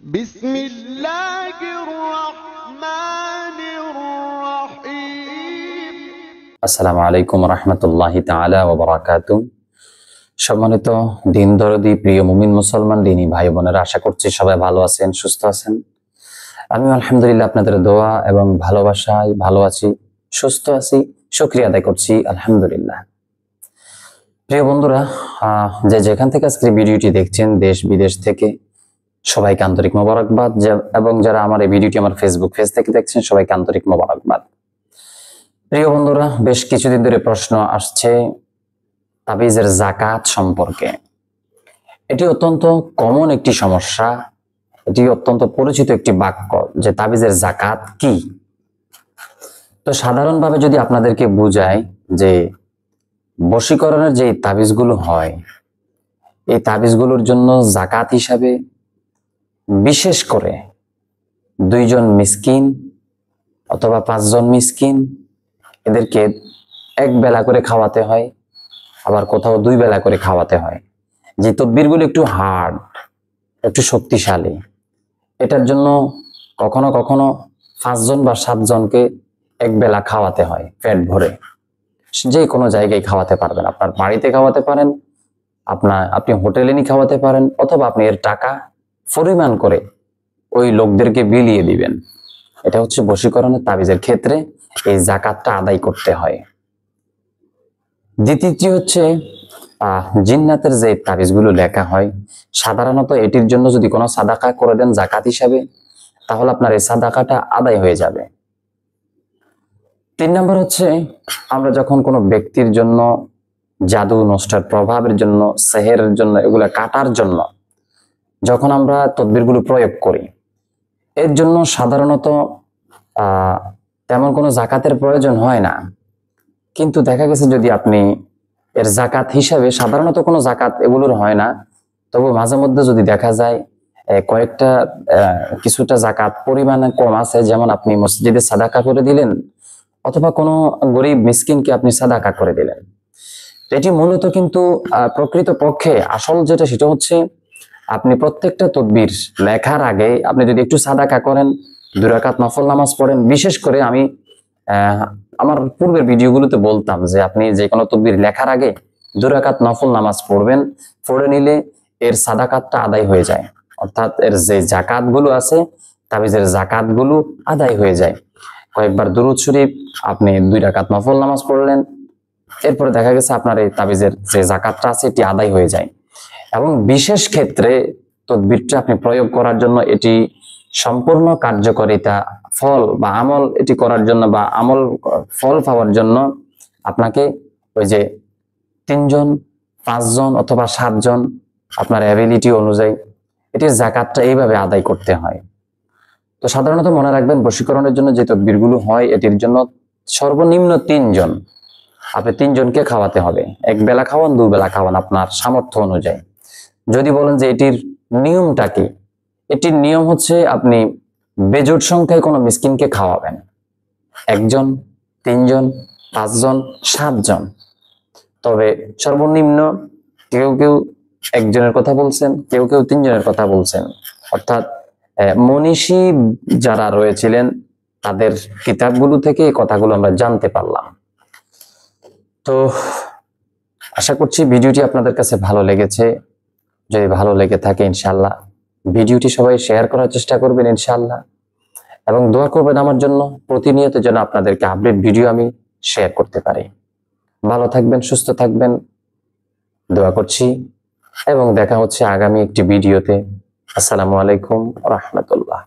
بسم الله الرحمن الرحيم আসসালামু আলাইকুম রাহমাতুল্লাহি তাআলা ওয়া বারাকাতুহু। সম্মানিত দিন দরদি প্রিয় মুমিন মুসলমান দিনী ভাই বোনেরা, আশা করছি সবাই ভালো আছেন, সুস্থ আছেন। আমি আলহামদুলিল্লাহ আপনাদের দোয়া এবং ভালোবাসায় ভালো আছি, সুস্থ আছি, শুকরিয়া আদায় করছি আলহামদুলিল্লাহ। প্রিয় বন্ধুরা, যে যেখান থেকে আজকে ভিডিওটি দেখছেন, দেশ বিদেশ থেকে, সবাইকে আন্তরিক মোবারকবাদ। এবং যারা আমার এই ভিডিওটি আমার ফেসবুক পেজ থেকে দেখছেন, সবাইকে আন্তরিক মোবারকবাদ। প্রিয় বন্ধুরা, বেশ কিছুদিন ধরে প্রশ্ন আসছে তাবিজের যাকাত সম্পর্কে। এটি অত্যন্ত কমন একটি সমস্যা, এটি অত্যন্ত পরিচিত একটি বাক্য যে তাবিজের যাকাত কি। তো সাধারণভাবে যদি আপনাদেরকে বুঝাই যে বশীকরণের যে তাবিজগুলো হয়, এই তাবিজগুলোর জন্য যাকাত হিসাবে বিশেষ করে 2 জন মিসকিন অথবা 5 জন মিসকিন, এদেরকে 1 বেলা করে খাওয়াতে হয়, আবার কোথাও 2 বেলা করে খাওয়াতে হয়। যে তদবিরগুলো একটু হার্ড, একটু শক্তিশালী, এটার জন্য কখনো কখনো 5 জন বা 7 জনকে 1 বেলা খাওয়াতে হয় পেট ভরে। যে কোনো জায়গায় খাওয়াতে পারবেন, আপনার বাড়িতে খাওয়াতে পারেন, আপনি হোটেলে নিয়ে খাওয়াতে পারেন, অথবা আপনি এর টাকা পরিমাণ করে ওই লোকদেরকে বিলিয়ে দিবেন। এটা হচ্ছে বশীকরণের তাবিজের ক্ষেত্রে এই যাকাতটা আদায় করতে হয়। দ্বিতীয়টি হচ্ছে জিন্নাতের যে তাবিজগুলো লেখা হয়, সাধারণত এটির জন্য যদি কোনো সাদাকা করে দেন যাকাত হিসাবে, তাহলে আপনার এই সাদাকাটা আদায় হয়ে যাবে। 3 নম্বর হচ্ছে, আমরা যখন কোনো ব্যক্তির জন্য জাদু নষ্টের প্রভাবের জন্য, সেহেরের জন্য, এগুলা কাটার জন্য যখন আমরা তদবিরগুলো প্রয়োগ করি, এর জন্য সাধারণত তেমন কোনো যাকাতের প্রয়োজন হয় না। কিন্তু দেখা গেছে যদি আপনি এর যাকাত হিসাবে, সাধারণত কোনো যাকাত এগুলোর হয় না, তবু মাঝে মধ্যে যদি দেখা যায় কয়েকটা কিছুটা যাকাত পরিমাণে কম আছে, যেমন আপনি মসজিদে সাদাকা করে দিলেন, অথবা কোনো গরিব মিসকিনকে আপনি সাদাকা করে দিলেন, এটি মূলত কিন্তু প্রকৃত পক্ষে আসল যেটা, সেটা হচ্ছে আপনি প্রত্যেকটা তদবির লেখার আগে আপনি যদি একটু সাদাকা করেন, 2 রাকাত নফল নামাজ পড়েন। বিশেষ করে আমি আমার পূর্বের ভিডিওগুলোতে বলতাম যে আপনি যে কোনো তদবির লেখার আগে 2 রাকাত নফল নামাজ পড়বেন, পড়ে নিলে এর সাদাকাতটা আদায় হয়ে যায়, অর্থাৎ এর যে যাকাত গুলো আছে, তাবিজের যাকাত গুলো আদায় হয়ে যায়। কয়েকবার দুরূদ শরীফ, আপনি 2 রাকাত নফল নামাজ পড়লেন, এরপরে দেখা গেছে আপনার এই তাবিজের যে যাকাতটা আছে এটি আদায় হয়ে যায়। এবং বিশেষ ক্ষেত্রে তদবিরটা আপনি প্রয়োগ করার জন্য, এটি সম্পূর্ণ কার্যকারিতা, ফল বা আমল এটি করার জন্য বা আমল ফল পাওয়ার জন্য আপনাকে ওই যে 3 জন, 5 জন অথবা 7 জন আপনার অ্যাবিলিটি অনুযায়ী এটির যাকাতটা এইভাবে আদায় করতে হয়। তো সাধারণত মনে রাখবেন, বশীকরণের জন্য যে তদবিরগুলো হয়, এটির জন্য সর্বনিম্ন 3 জন, আপনি 3 জনকে খাওয়াতে হবে। 1 বেলা খাওয়ান, 2 বেলা খাওয়ান, আপনার সামর্থ্য অনুযায়ী। যদি বলেন যে এটির নিয়মটা কি, এটির নিয়ম হচ্ছে আপনি বেজোড় সংখ্যায় কোনো মিসকিনকে খাওয়াবেন। 1 জন, 3 জন, 5 জন, 7 জন। তবে সর্বনিম্ন কেউ কেউ 1 জনের কথা বলছেন, কেউ কেউ 3 জনের কথা বলছেন। অর্থাৎ মনীষী যারা রয়েছিলেন তাদের কিতাবগুলো থেকে এই কথাগুলো আমরা জানতে পারলাম। তো আশা করছি ভিডিওটি আপনাদের কাছে ভালো লেগেছে। যদি ভালো লেগে থাকে, ইনশাআল্লাহ ভিডিওটি সবাই শেয়ার করার চেষ্টা করবেন ইনশাআল্লাহ, এবং দোয়া করবেন আমার জন্য, প্রতিনিয়ত যেন আপনাদেরকে আপডেট ভিডিও আমি শেয়ার করতে পারি। ভালো থাকবেন, সুস্থ থাকবেন, দোয়া করছি, এবং দেখা হচ্ছে আগামী একটি ভিডিওতে। আসসালামু আলাইকুম রাহমাতুল্লাহ।